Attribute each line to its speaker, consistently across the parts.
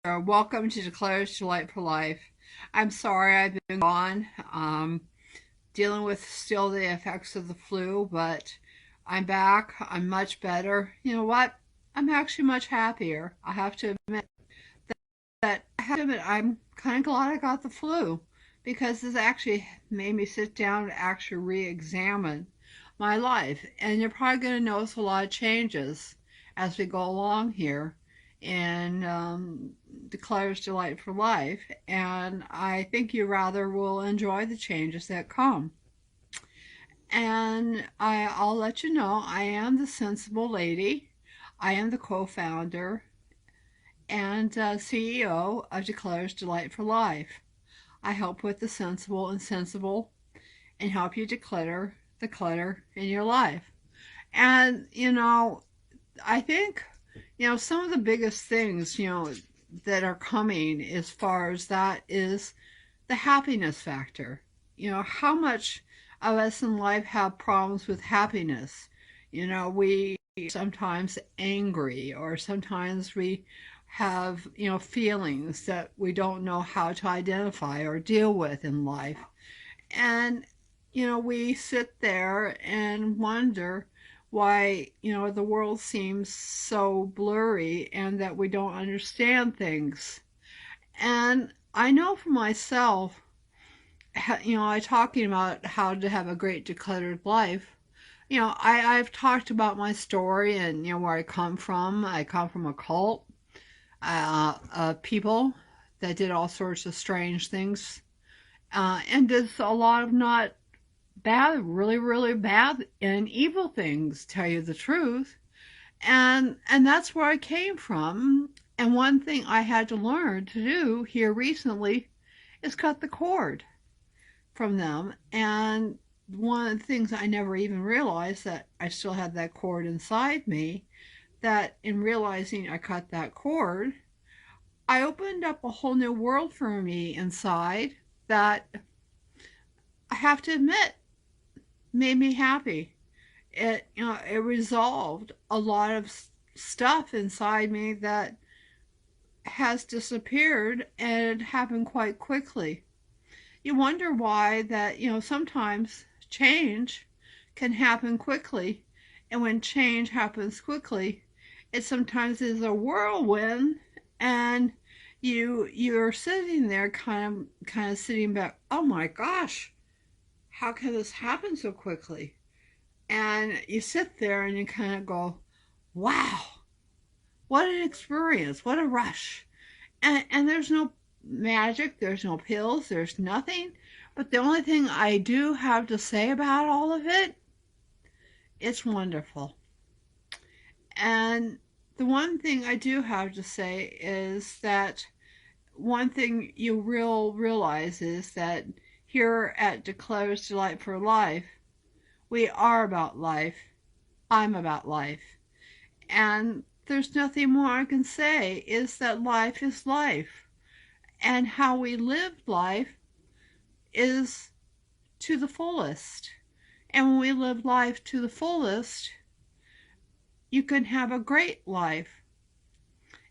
Speaker 1: Welcome to Decluttered Delightful Life. I'm sorry I've been gone, dealing with still the effects of the flu, but I'm back. I'm much better. You know what? I'm actually much happier. I have to admit I'm kind of glad I got the flu because this actually made me sit down and actually re-examine my life. And you're probably going to notice a lot of changes as we go along here in Declares Delight for Life. And I think you rather will enjoy the changes that come. And I'll let you know I am the sensible lady. I am the co-founder and CEO of Declares Delight for Life. I help with the sensible and sensible and help you declutter the clutter in your life. And, I think, some of the biggest things, that are coming as far as that is the happiness factor. How much of us in life have problems with happiness? We sometimes angry, or sometimes we have, feelings that we don't know how to identify or deal with in life. And, we sit there and wonder why, the world seems so blurry and that we don't understand things. And I know for myself, I talking about how to have a great decluttered life. I've talked about my story and, where I come from. I come from a cult, people that did all sorts of strange things, and did a lot of not bad, really, really bad and evil things, tell you the truth. And that's where I came from. And one thing I had to learn to do here recently is cut the cord from them. And one of the things I never even realized that I still had that cord inside me, that in realizing I cut that cord, I opened up a whole new world for me inside that I have to admit made me happy. It resolved a lot of stuff inside me that has disappeared, and it happened quite quickly. You wonder why that, sometimes change can happen quickly, and when change happens quickly, it sometimes is a whirlwind, and you're sitting there kind of sitting back, oh my gosh, how can this happen so quickly? And you sit there and you kind of go, wow, what an experience, what a rush. And there's no magic, there's no pills, there's nothing. But the only thing I do have to say about all of it, it's wonderful. And the one thing I do have to say is that one thing you realize is that here at Declares Delight for Life, we are about life. I'm about life. And there's nothing more I can say is that life is life. And how we live life is to the fullest. And when we live life to the fullest, you can have a great life.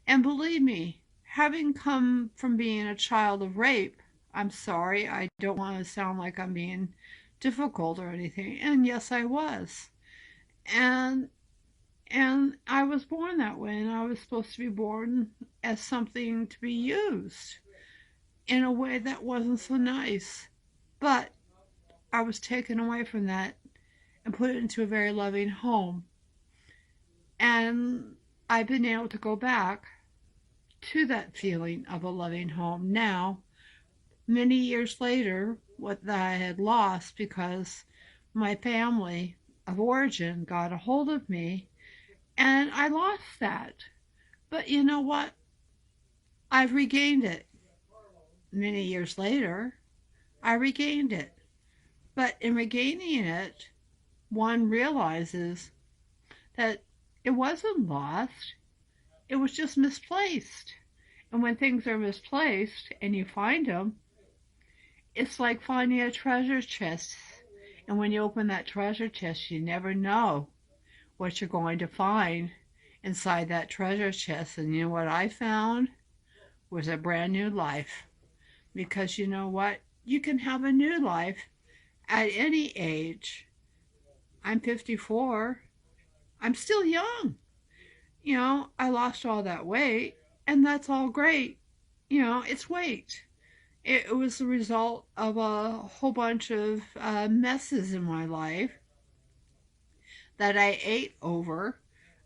Speaker 1: And believe me, having come from being a child of rape, I'm sorry, I don't want to sound like I'm being difficult or anything. And yes, I was. And I was born that way, and I was supposed to be born as something to be used in a way that wasn't so nice. But I was taken away from that and put into a very loving home. And I've been able to go back to that feeling of a loving home now, many years later, what I had lost because my family of origin got a hold of me, and I lost that. But you know what? I've regained it. Many years later, I regained it. But in regaining it, one realizes that it wasn't lost, it was just misplaced. And when things are misplaced and you find them, it's like finding a treasure chest. And when you open that treasure chest, you never know what you're going to find inside that treasure chest. And you know what I found? was a brand new life. Because you know what? You can have a new life at any age. I'm 54. I'm still young. I lost all that weight, and that's all great. It's weight. It was the result of a whole bunch of messes in my life that I ate over.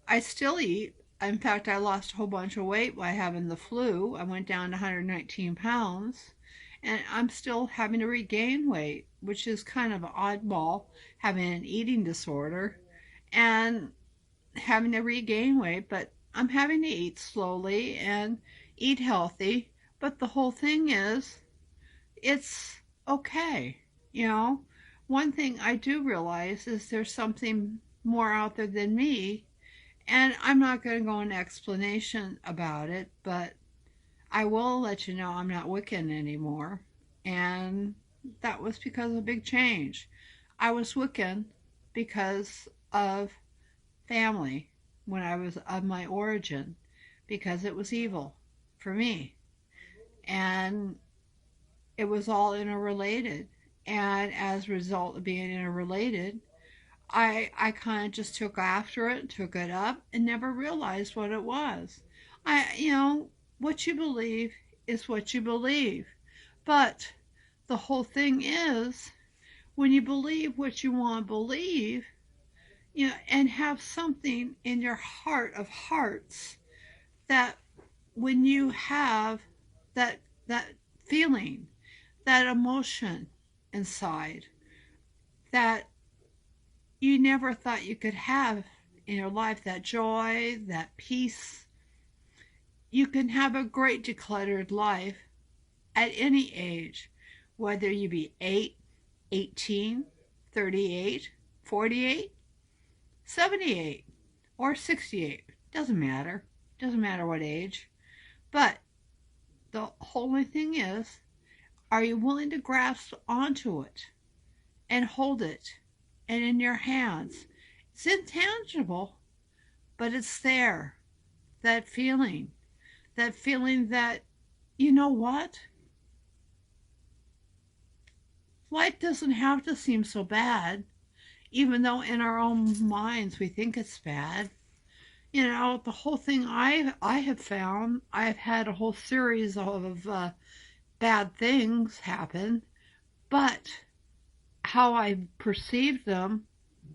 Speaker 1: I still eat. In fact, I lost a whole bunch of weight by having the flu. I went down to 119 pounds, and I'm still having to regain weight, which is kind of an oddball, having an eating disorder and having to regain weight. But I'm having to eat slowly and eat healthy. But the whole thing is, it's okay. You know, one thing I do realize is there's something more out there than me, and I'm not going to go into explanation about it, but I will let you know I'm not Wiccan anymore. And that was because of a big change. I was Wiccan because of family when I was of my origin, because it was evil for me. And it was all interrelated. And as a result of being interrelated, I kind of just took after it, took it up, and never realized what it was. What you believe is what you believe. But the whole thing is, when you believe what you want to believe, and have something in your heart of hearts, that when you have that feeling, that emotion inside, that you never thought you could have in your life, that joy, that peace, you can have a great decluttered life at any age, whether you be 8, 18, 38, 48, 78, or 68. Doesn't matter. Doesn't matter what age. But the only thing is, are you willing to grasp onto it and hold it and in your hands? It's intangible, but it's there. That feeling. That feeling that, you know what? Life doesn't have to seem so bad, even though in our own minds we think it's bad. The whole thing I have found, I've had a whole series of bad things happen, but how I perceive them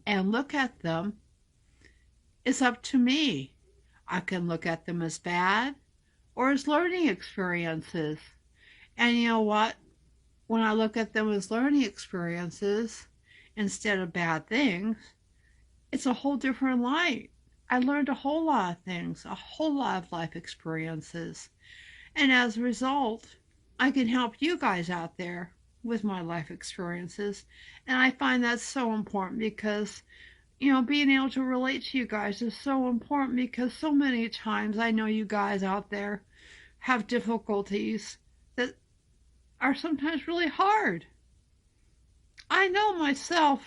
Speaker 1: and look at them is up to me. I can look at them as bad or as learning experiences. And you know what? When I look at them as learning experiences instead of bad things, it's a whole different light. I learned a whole lot of things, a whole lot of life experiences. And as a result, I can help you guys out there with my life experiences. And I find that so important because, being able to relate to you guys is so important, because so many times I know you guys out there have difficulties that are sometimes really hard. I know myself,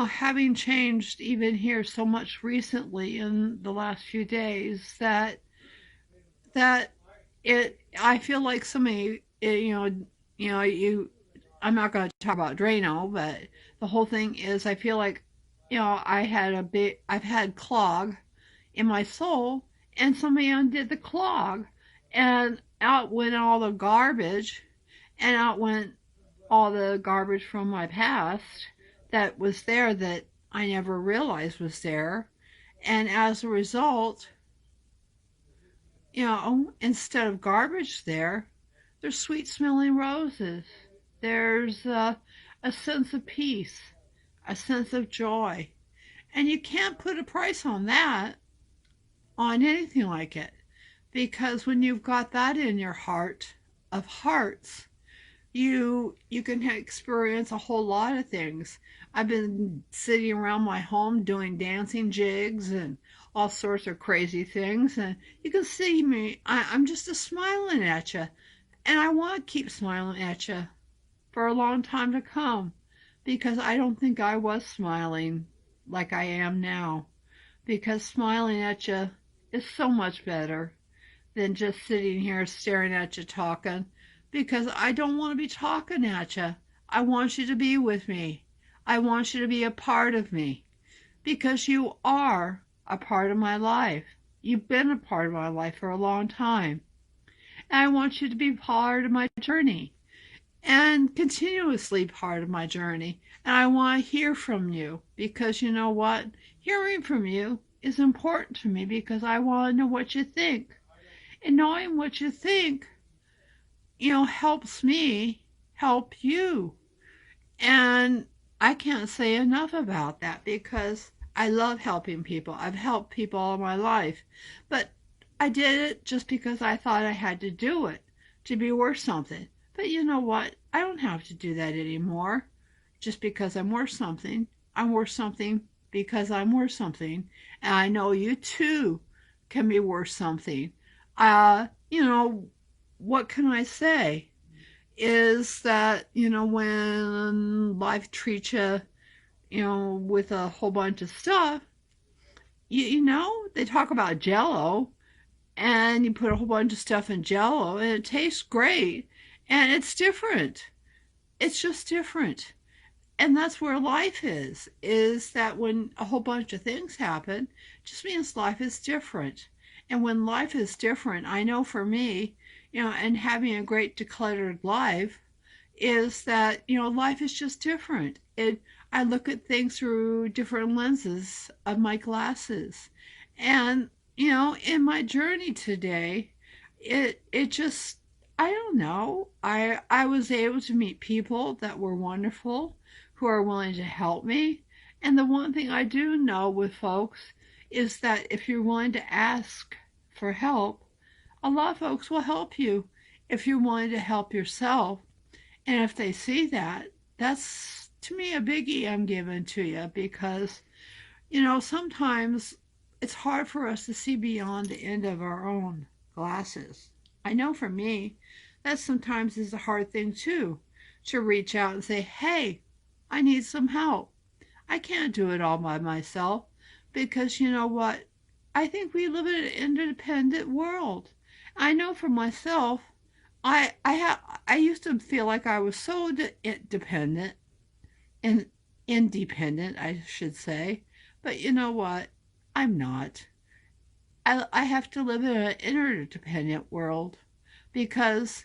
Speaker 1: having changed even here so much recently in the last few days, that I feel like somebody, I'm not going to talk about Drano, but the whole thing is, I feel like, I've had clog in my soul, and somebody undid the clog, and out went all the garbage, and out went all the garbage from my past that was there that I never realized was there. And as a result, instead of garbage there's sweet smelling roses. There's a sense of peace, a sense of joy. And you can't put a price on that, on anything like it. Because when you've got that in your heart of hearts, you can experience a whole lot of things. I've been sitting around my home doing dancing jigs and all sorts of crazy things, and you can see me. I'm just a smiling at you, and I want to keep smiling at you for a long time to come, because I don't think I was smiling like I am now, because smiling at you is so much better than just sitting here staring at you talking, because I don't want to be talking at you. I want you to be with me. I want you to be a part of me because you are a part of my life. You've been a part of my life for a long time. And I want you to be part of my journey and continuously part of my journey. And I want to hear from you because you know what? Hearing from you is important to me because I want to know what you think. And knowing what you think, helps me help you. And I can't say enough about that because I love helping people. I've helped people all my life. But I did it just because I thought I had to do it to be worth something. But you know what? I don't have to do that anymore just because I'm worth something. I'm worth something because I'm worth something. And I know you too can be worth something. What can I say? Is that, when life treats you, with a whole bunch of stuff, they talk about jello and you put a whole bunch of stuff in jello and it tastes great and it's different. It's just different. And that's where life is that when a whole bunch of things happen, it just means life is different. And when life is different, I know for me, and having a great decluttered life is that, life is just different. I look at things through different lenses of my glasses. And, in my journey today, it just I don't know. I was able to meet people that were wonderful who are willing to help me. And the one thing I do know with folks is that if you're willing to ask for help, a lot of folks will help you if you're willing to help yourself. And if they see that, that's to me a biggie I'm giving to you because, sometimes it's hard for us to see beyond the end of our own glasses. I know for me, that sometimes is a hard thing too, to reach out and say, hey, I need some help. I can't do it all by myself because you know what? I think we live in an independent world. I know for myself, I used to feel like I was so dependent and independent, I should say. But you know what? I'm not. I have to live in an interdependent world because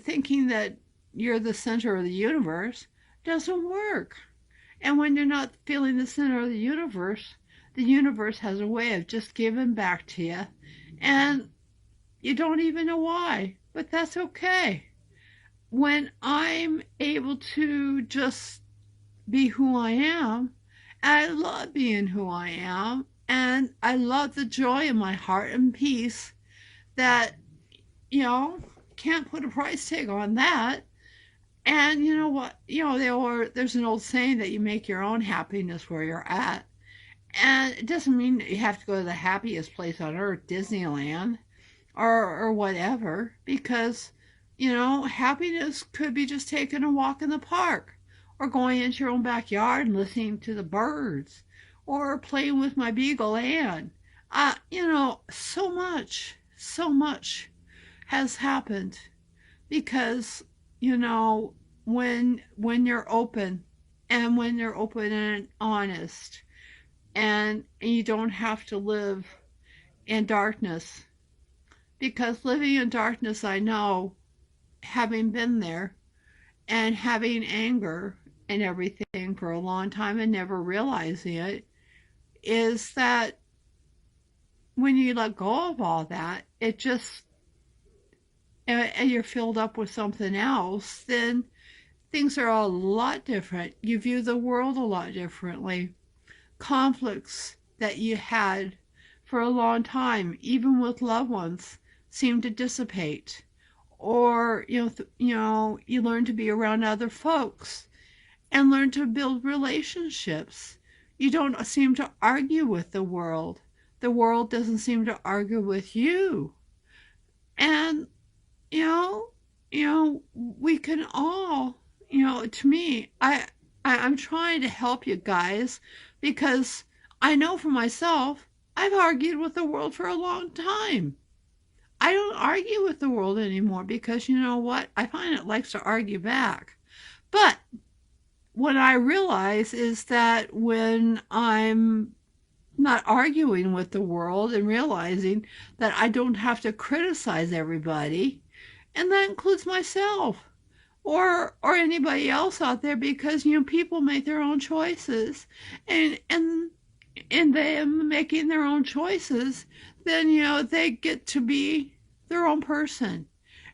Speaker 1: thinking that you're the center of the universe doesn't work. And when you're not feeling the center of the universe has a way of just giving back to you. And you don't even know why, but that's okay. When I'm able to just be who I am, I love being who I am, and I love the joy in my heart and peace that, you know, can't put a price tag on that. And you know what? There's an old saying that you make your own happiness where you're at. And it doesn't mean that you have to go to the happiest place on earth, Disneyland, or whatever, because, happiness could be just taking a walk in the park, or going into your own backyard and listening to the birds, or playing with my beagle Anne. So much has happened because, when you're open and when you're open and honest and you don't have to live in darkness, because living in darkness, I know, having been there and having anger and everything for a long time and never realizing it, is that when you let go of all that, it just, and you're filled up with something else, then things are a lot different. You view the world a lot differently. Conflicts that you had for a long time, even with loved ones, seem to dissipate. Or you learn to be around other folks and learn to build relationships. You don't seem to argue with the world. The world doesn't seem to argue with you. And we can all, to me, I'm trying to help you guys because I know for myself, I've argued with the world for a long time. I don't argue with the world anymore because you know what? I find it likes to argue back. But what I realize is that when I'm not arguing with the world and realizing that I don't have to criticize everybody, and that includes myself or anybody else out there, because people make their own choices, and in them making their own choices, then they get to be their own person,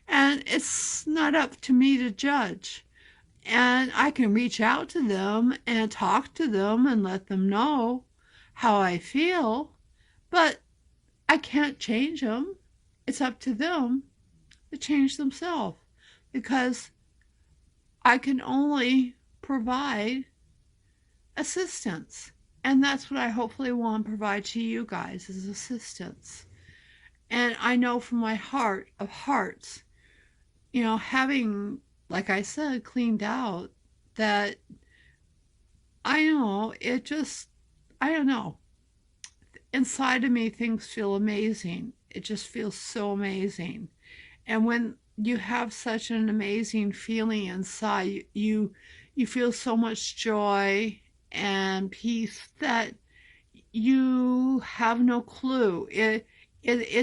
Speaker 1: and it's not up to me to judge. And I can reach out to them and talk to them and let them know how I feel, but I can't change them. It's up to them to change themselves, because I can only provide assistance. And that's what I hopefully want to provide to you guys, is assistance. And I know from my heart of hearts, having, like I said, cleaned out, that I know it just, I don't know. Inside of me, things feel amazing. It just feels so amazing. And when you have such an amazing feeling inside, you feel so much joy and peace that you have no clue. It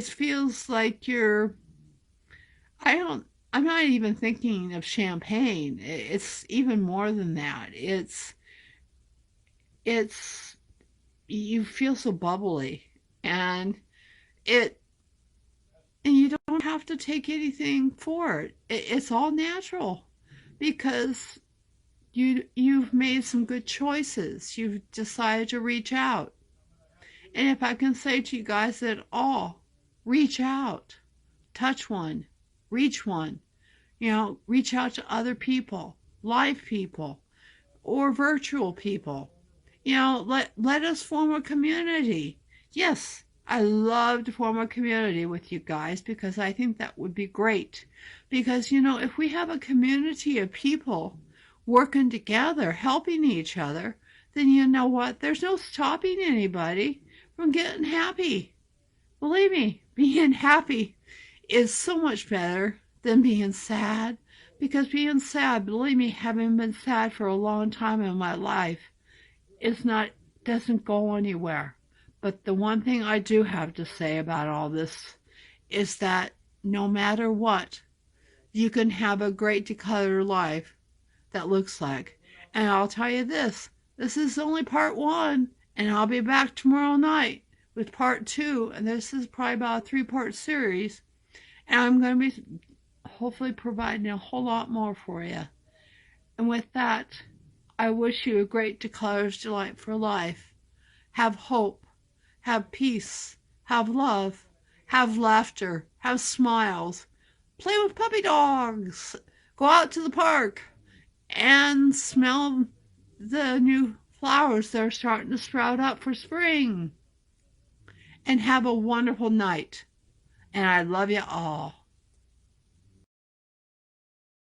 Speaker 1: feels like I don't I'm not even thinking of champagne. It's even more than that. It's you feel so bubbly, and it and you don't have to take anything for it. It's all natural, because you've made some good choices. You've decided to reach out. And if I can say to you guys at all, reach out, touch one, reach one, reach out to other people, live people, or virtual people. Let us form a community. Yes, I love to form a community with you guys, because I think that would be great. Because, if we have a community of people working together, helping each other, then you know what? There's no stopping anybody from getting happy. Believe me, being happy is so much better than being sad. Because being sad, believe me, having been sad for a long time in my life, is not doesn't go anywhere. But the one thing I do have to say about all this is that no matter what, you can have a great decluttered life that looks like. And I'll tell you this is only part one, and I'll be back tomorrow night with part two, and this is probably about a 3-part series, and I'm going to be hopefully providing a whole lot more for you. And with that, I wish you a great decluttered delight for life. Have hope, have peace, have love, have laughter, have smiles. Play with puppy dogs. Go out to the park and smell the new flowers that are starting to sprout up for spring. And have a wonderful night. And I love you all.